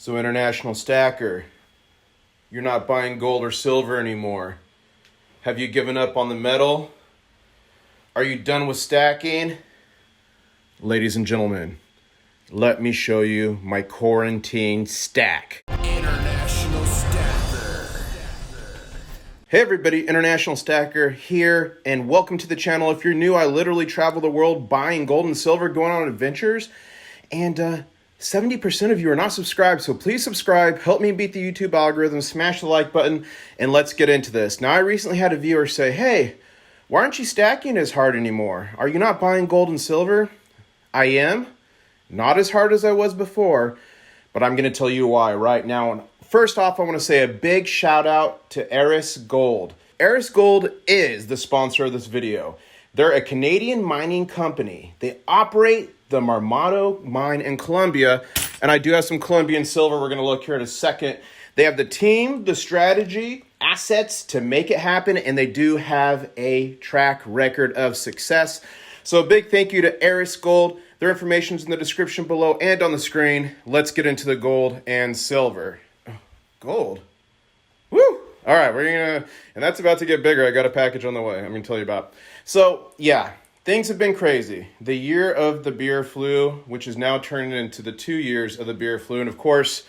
So international stacker, you're not buying gold or silver anymore. Have you given up on the metal? Are you done with stacking? Ladies and gentlemen, let me show you my quarantine stack. International Stacker. Hey everybody, International Stacker here, and welcome to the channel. If you're new, I literally travel the world buying gold and silver, going on adventures, and 70% of you are not subscribed, so please subscribe, help me beat the YouTube algorithm, smash the like button, and let's get into this. Now, I recently had a viewer say, hey, why aren't you stacking as hard anymore? Are you not buying gold and silver? I am. Not as hard as I was before, but I'm going to tell you why right now. First off, I want to say a big shout out to Aris Gold. Aris Gold is the sponsor of this video. They're a Canadian mining company. They operate the Marmato mine in Colombia, and I do have some Colombian silver we're going to look here in a second. They have the team, the strategy, assets to make it happen, and they do have a track record of success. So a big thank you to Aris Gold. Their information is in the description below and on the screen. Let's get into the gold and silver. Gold? Woo! All right, and that's about to get bigger. I got a package on the way I'm going to tell you about. So, yeah, things have been crazy. The year of the beer flu, which is now turning into the 2 years of the beer flu. And of course,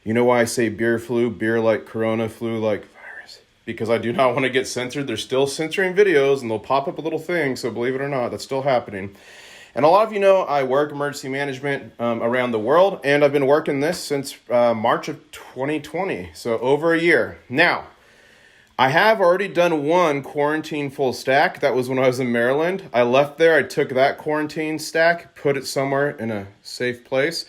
you know why I say beer flu, beer like corona, flu like virus? Because I do not want to get censored. They're still censoring videos and they'll pop up a little thing. So believe it or not, that's still happening. And a lot of you know I work emergency management around the world, and I've been working this since March of 2020, so over a year. Now, I have already done one quarantine full stack. That was when I was in Maryland. I left there, I took that quarantine stack, put it somewhere in a safe place.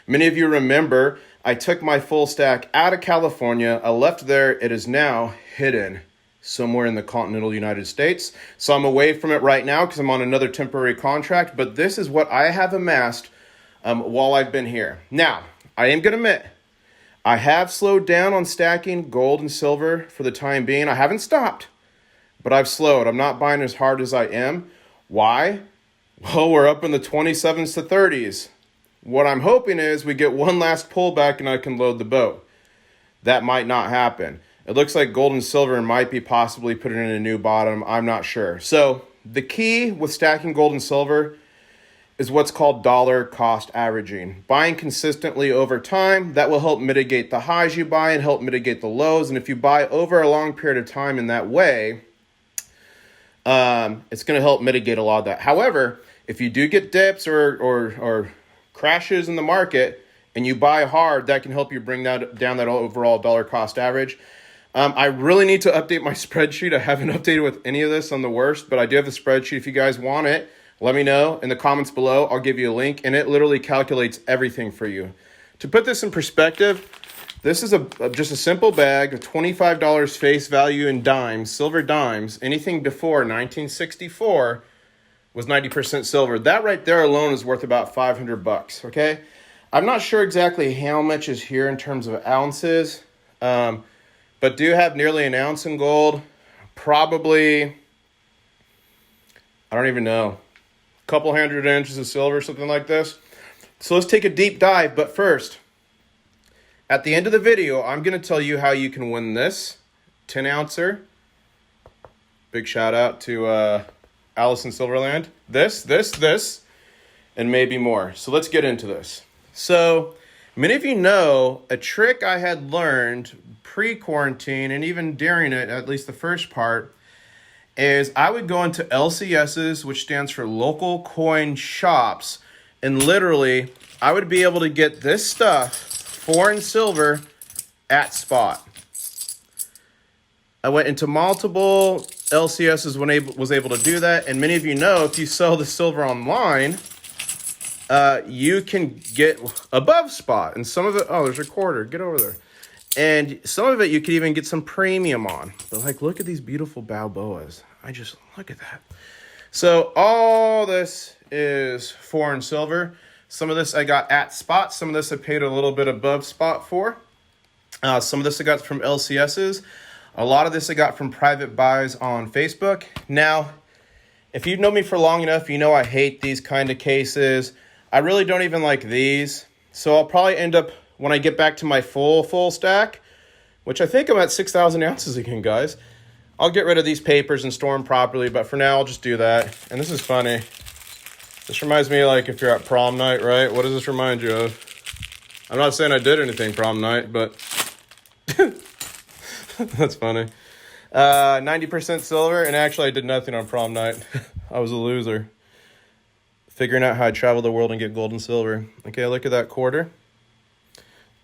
Many of you remember, I took my full stack out of California. I left there, it is now hidden somewhere in the continental United States. So I'm away from it right now because I'm on another temporary contract, but this is what I have amassed while I've been here. Now, I am going to admit, I have slowed down on stacking gold and silver for the time being. I haven't stopped, but I've slowed. I'm not buying as hard as I am. Why? Well, we're up in the 27s to 30s. What I'm hoping is we get one last pullback and I can load the boat. That might not happen. It looks like gold and silver might be possibly putting in a new bottom. I'm not sure. So the key with stacking gold and silver is what's called dollar cost averaging. Buying consistently over time, that will help mitigate the highs you buy and help mitigate the lows. And if you buy over a long period of time in that way, it's going to help mitigate a lot of that. However, if you do get dips or crashes in the market and you buy hard, that can help you bring down that overall dollar cost average. I really need to update my spreadsheet. I haven't updated with any of this on the worst, but I do have the spreadsheet. If you guys want it, let me know in the comments below. I'll give you a link, and it literally calculates everything for you. To put this in perspective, this is just a simple bag of $25 face value in dimes, silver dimes. Anything before 1964 was 90% silver. That right there alone is worth about $500, okay? I'm not sure exactly how much is here in terms of ounces, but do have nearly an ounce in gold. Probably, I don't even know, a couple hundred inches of silver, something like this. So let's take a deep dive. But first, at the end of the video, I'm going to tell you how you can win this 10-ouncer. Big shout out to Alice in Silverland. This, and maybe more. So let's get into this. So many of you know a trick I had learned pre-quarantine and even during it, at least the first part, is I would go into LCSs, which stands for local coin shops, and literally I would be able to get this stuff, foreign silver, at spot. I went into multiple LCSs when I was able to do that, and many of you know if you sell the silver online, you can get above spot, and some of it, oh, there's a quarter, get over there. And some of it you could even get some premium on. But like, look at these beautiful Balboas. Look at that. So all this is foreign silver. Some of this I got at spot. Some of this I paid a little bit above spot for. Some of this I got from LCSs. A lot of this I got from private buys on Facebook. Now, if you know me for long enough, you know I hate these kind of cases. I really don't even like these. So I'll probably end up when I get back to my full stack, which I think I'm at 6,000 ounces again, guys, I'll get rid of these papers and store them properly. But for now, I'll just do that. And this is funny. This reminds me, like, if you're at prom night, right? What does this remind you of? I'm not saying I did anything prom night, but that's funny. 90% silver, and actually I did nothing on prom night. I was a loser. Figuring out how I'd travel the world and get gold and silver. Okay, look at that quarter.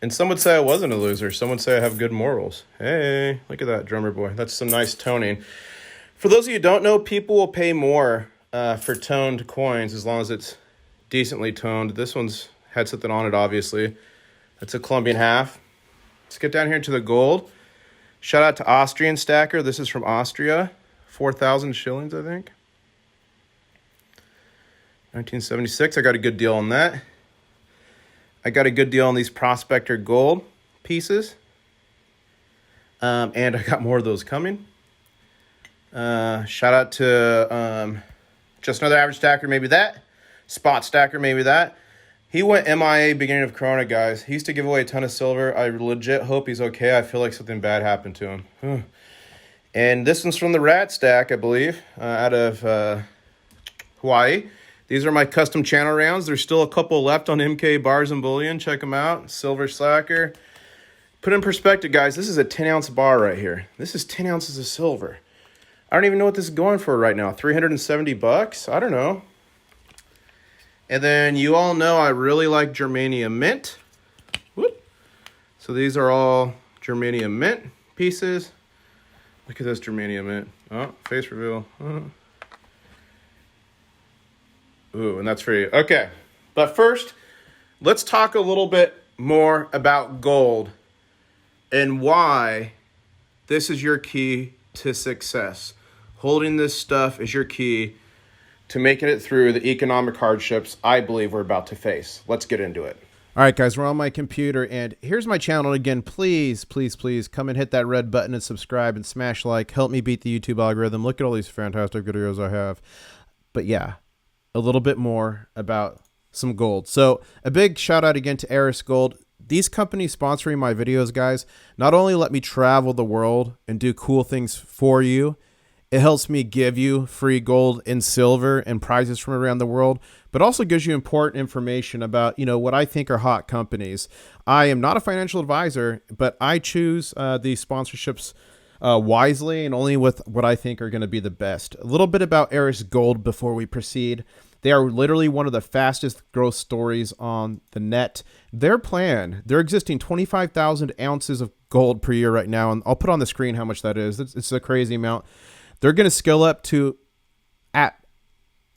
And some would say I wasn't a loser. Some would say I have good morals. Hey, look at that, drummer boy. That's some nice toning. For those of you who don't know, people will pay more for toned coins as long as it's decently toned. This one's had something on it, obviously. That's a Colombian half. Let's get down here to the gold. Shout out to Austrian Stacker. This is from Austria. 4,000 shillings, I think. 1976. I got a good deal on that. I got a good deal on these Prospector gold pieces. And I got more of those coming. Shout out to Just Another Average Stacker, maybe that. Spot Stacker, maybe that. He went MIA beginning of Corona, guys. He used to give away a ton of silver. I legit hope he's okay. I feel like something bad happened to him. And this one's from the Rat Stack, I believe, out of Hawaii. These are my custom channel rounds. There's still a couple left on MK Bars and Bullion. Check them out. Silver Slacker. Put in perspective, guys. This is a 10-ounce bar right here. This is 10 ounces of silver. I don't even know what this is going for right now. $370? I don't know. And then you all know I really like germanium mint. Whoop. So these are all germanium mint pieces. Look at this germanium mint. Oh, face reveal. Ooh, and that's for you. Okay, but first, let's talk a little bit more about gold and why this is your key to success. Holding this stuff is your key to making it through the economic hardships I believe we're about to face. Let's get into it. All right, guys, we're on my computer, and here's my channel again. Please, please, please come and hit that red button and subscribe and smash like. Help me beat the YouTube algorithm. Look at all these fantastic videos I have. But yeah, a little bit more about some gold. So a big shout out again to Aris Gold. These companies sponsoring my videos, guys, not only let me travel the world and do cool things for you, it helps me give you free gold and silver and prizes from around the world, but also gives you important information about, what I think are hot companies. I am not a financial advisor, but I choose these sponsorships wisely and only with what I think are going to be the best. A little bit about Aris Gold before we proceed. They are literally one of the fastest growth stories on the net. Their plan, they're existing 25,000 ounces of gold per year right now, and I'll put on the screen how much that is. It's a crazy amount. They're going to scale up to at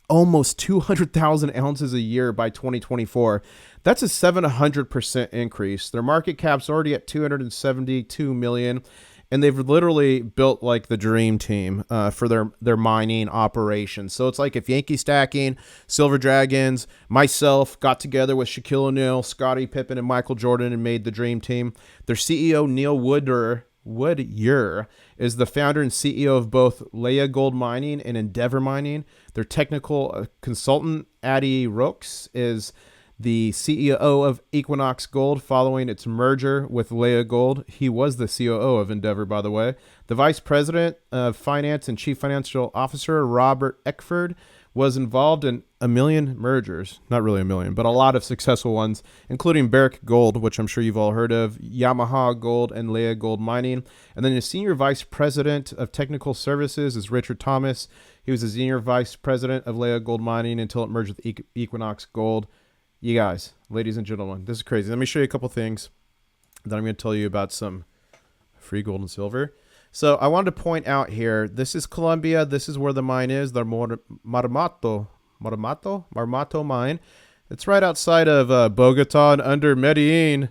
almost 200,000 ounces a year by 2024. That's a 700% increase. Their market cap's already at 272 million, and they've literally built like the dream team for their mining operations. So it's like if Yankee Stacking, Silver Dragons, myself got together with Shaquille O'Neal, Scottie Pippen, and Michael Jordan and made the dream team. Their CEO, Neil Woodyer, is the founder and CEO of both Leia Gold Mining and Endeavor Mining. Their technical consultant, Aris, is the CEO of Equinox Gold following its merger with Leia Gold. He was the COO of Endeavor, by the way. The Vice President of Finance and Chief Financial Officer, Robert Eckford, was involved in a million mergers. Not really a million, but a lot of successful ones, including Barrick Gold, which I'm sure you've all heard of, Yamaha Gold, and Leia Gold Mining. And then the Senior Vice President of Technical Services is Richard Thomas. He was the Senior Vice President of Leia Gold Mining until it merged with Equinox Gold. You guys, ladies and gentlemen, this is crazy. Let me show you a couple things. Then I'm going to tell you about some free gold and silver. So I wanted to point out here, this is Colombia. This is where the mine is, the Marmato mine. It's right outside of Bogota and under Medellin.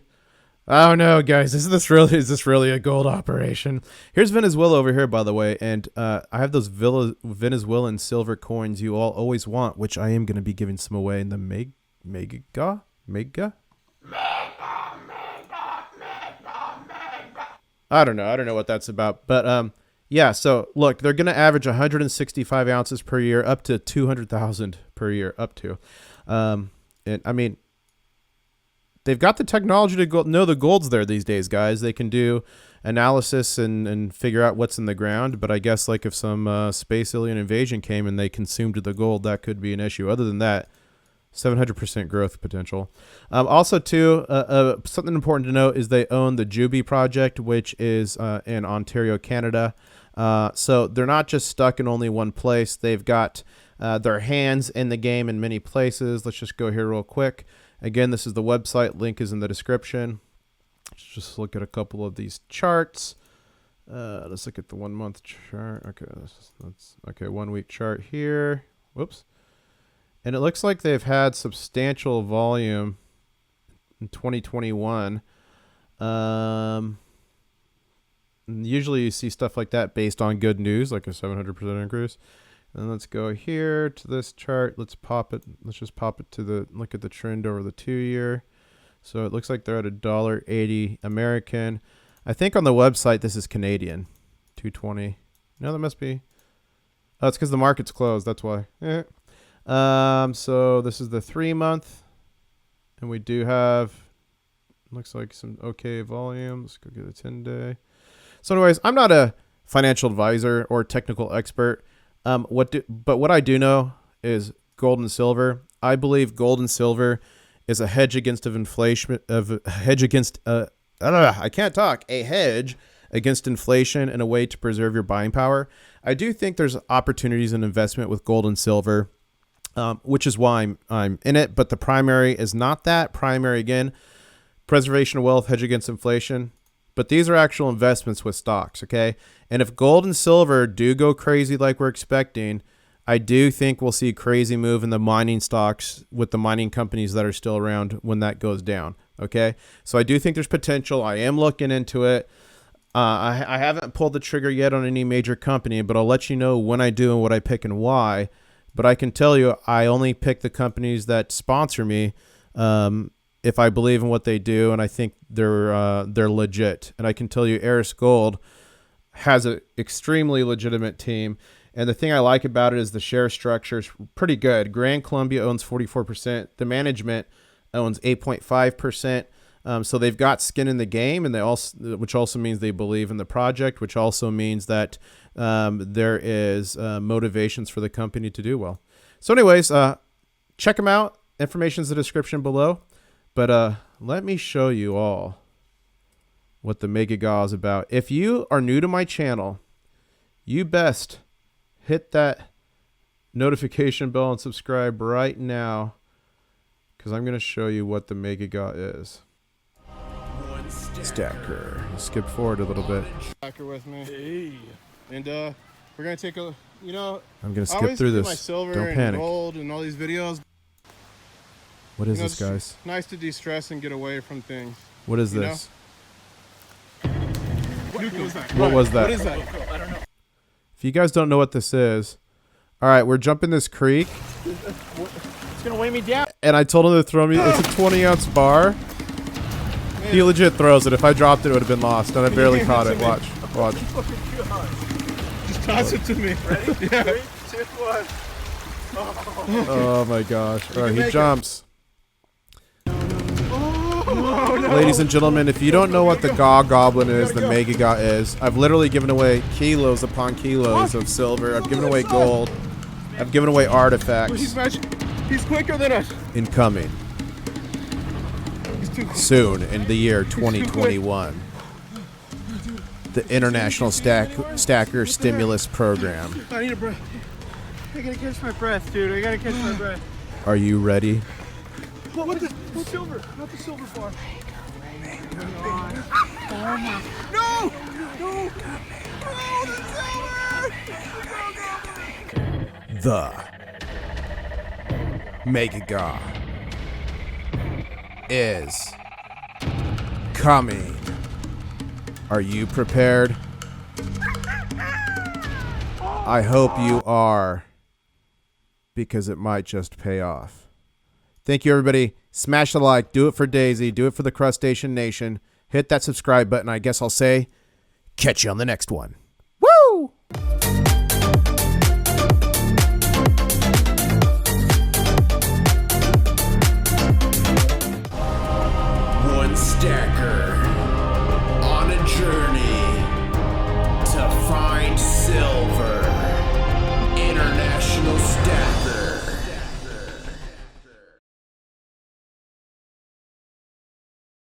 I don't know, guys. Is this really a gold operation? Here's Venezuela over here, by the way, and I have those Venezuelan silver coins you all always want, which I am going to be giving some away in the Mega. I don't know what that's about, but yeah. So look, they're going to average 165 ounces per year, up to 200,000 per year, up to, and I mean, they've got the technology to know the gold's there these days, guys. They can do analysis and figure out what's in the ground. But I guess like if some space alien invasion came and they consumed the gold, that could be an issue. Other than that, 700% growth potential. Also, too, something important to note is they own the Juby project, which is in Ontario, Canada. So they're not just stuck in only one place. They've got their hands in the game in many places. Let's just go here real quick. Again, this is the website. Link is in the description. Let's just look at a couple of these charts. Let's look at the 1 month chart. Okay, that's okay. 1 week chart here. Whoops. And it looks like they've had substantial volume in 2021. Usually you see stuff like that based on good news, like a 700% increase. And let's go here to this chart. Let's pop it. Let's just pop it to look at the trend over the 2 year. So it looks like they're at $1.80 American. I think on the website, this is Canadian, 220. No, that must be. Oh, it's because the market's closed. That's why. Yeah. So this is the 3 month, and we do have, looks like some okay volume. Let's go get a 10-day. So anyways, I'm not a financial advisor or technical expert. But what I do know is gold and silver. I believe gold and silver is a hedge against inflation, a hedge against a hedge against inflation and a way to preserve your buying power. I do think there's opportunities in investment with gold and silver, which is why I'm in it. But the primary is not that. Primary, again, preservation of wealth, hedge against inflation. But these are actual investments with stocks, okay? And if gold and silver do go crazy like we're expecting, I do think we'll see a crazy move in the mining stocks with the mining companies that are still around when that goes down, okay? So I do think there's potential. I am looking into it. I haven't pulled the trigger yet on any major company, but I'll let you know when I do and what I pick and why. But I can tell you I only pick the companies that sponsor me if I believe in what they do and I think they're legit. And I can tell you Aris Gold has an extremely legitimate team. And the thing I like about it is the share structure is pretty good. Grand Columbia owns 44%. The management owns 8.5%. So they've got skin in the game, and which also means they believe in the project, which also means that there is motivations for the company to do well. So anyways, check them out. Information's in the description below. But let me show you all what the Mega Gaw is about. If you are new to my channel, you best hit that notification bell and subscribe right now, because I'm going to show you what the Mega Gaw is. Stacker. Skip forward a little bit. Stacker with me. Hey. And we're going to take a, I'm going to skip through this. My silver Don't and panic. gold and all these videos. What is this, guys? Nice to de-stress and get away from things. What is this? What was that? What was that? What is that? I don't know. If you guys don't know what this is, all right, we're jumping this creek. It's gonna weigh me down. And I told him to throw me. It's a 20-ounce bar. Man. He legit throws it. If I dropped it, it would have been lost. And I barely caught it. Watch. Just toss it to me. Ready? Yeah. 3, 2, 1. Oh my gosh. All right, he make jumps. Oh, no. Ladies and gentlemen, if you don't know what the Gaw Goblin is, the Mega Gaw is, I've literally given away kilos upon kilos of silver. I've given away gold. I've given away artifacts. He's quicker than us. Incoming He's too quick. soon in the year 2021. The International Stacker Stimulus Program. I need a breath. I gotta catch my breath, dude. I gotta catch my breath. Are you ready? What the silver? Not the silver bar. No! No! The Mega Gaw is coming. Are you prepared? I hope you are, because it might just pay off. Thank you, everybody. Smash the like. Do it for Daisy. Do it for the Crustacean Nation. Hit that subscribe button. I guess I'll say, catch you on the next one.